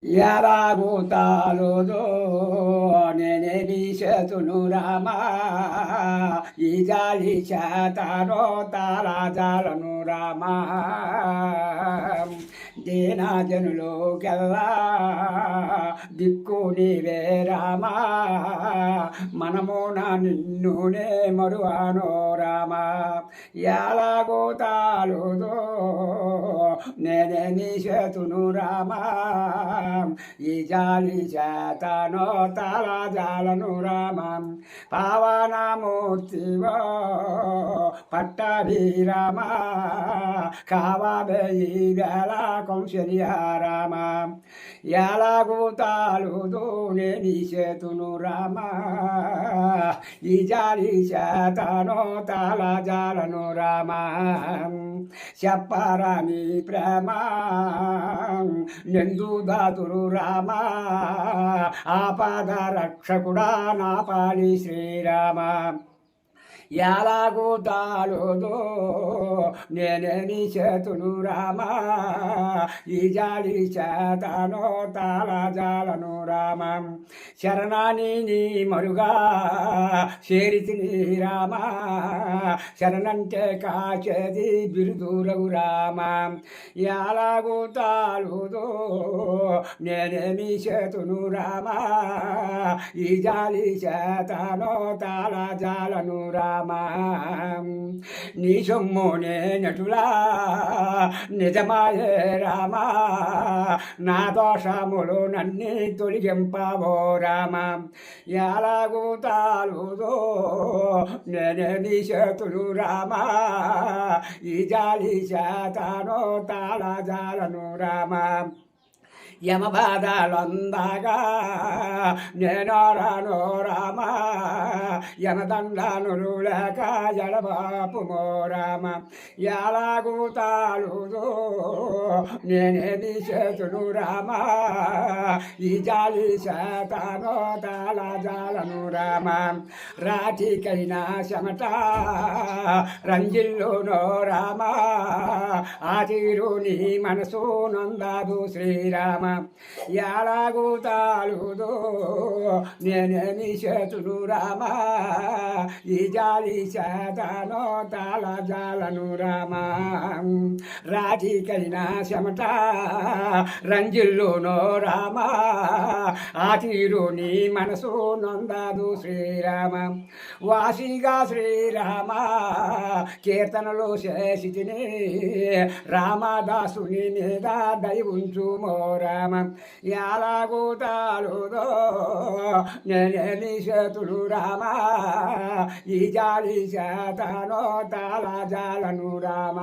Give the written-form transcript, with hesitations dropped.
ఎలాగుతాలోదో నేనేమి చేతును రామా ఈ జాలి చేతనో తాళాజాలను రామా దీనజనులోకెల్లా దిక్కు నీవే రామా మనమున నిన్నునే మరువానో రామా ఎలాగుతాలోదో నేనేమి చేతును రామా ఈ జాలి చేతనో తలజాలను రామం పావనమూర్తివో పట్టభిరామ కావబే ఈ వేళ కొంశలియ రామ ఎలాగుతాలుదు నేని చేతును రామ ఈ జాలి చేతనో తలజాలను రామ చెప్పరాని ప్రేమ నెందు దాతురు రామ ఆపద రక్షకుడా నా పాలి శ్రీరామ ఎలాగుతాలుదో నేనేమి చేతును రామ ఈ జాలి చేతనో తాళజాలను రామ శరణాని నీ మరుగా చేరితిని రామ శరణంటే కాచేది బిరుదురవు రామ ఎలాగుతాలుదో నేనేమి చేతును రామ ఈ జాలి చేతనో తాళజాలను రామ నీ సొమ్మునే నటులా నిజమాయే రామా నా దోషములు నన్ని తొలగింపవో రామ ఎలాగుతాలుదో నేనేమి చేతులు రామా ఈ జాలి చేతనో తాళజాలను రామ యమబాధలొందగా నేనోరానో రామ యమదండనులు లేక ఎడబాపుమో రామ ఎలాగుతాలుదో నేనేమి చేతును రామ ఈ జాలి చేతనో తాళజాలను రామ రాతికైనా చెమట రంజిల్లునో రామ ఆ తీరు నీ మనసు నొందాదు శ్రీరామ ఎలాగుతాలుదో నేనేమి చేతును రామ ఈ జాలి చేతనో తాళజాలను రామ రాజికైనా చెమట రంజిల్లునో రామ ఆ తీరు నీ మనసు నొందాదు శ్రీరామ వాసిగా శ్రీరామ కీర్తనలు చేసితిని రామదాసుని మీద దైవుంచుమో రామ ఎలాగుతాలుదో నేనేమి చేతులు రామ ఈ జాలి చేతనో తాళజాలను రామ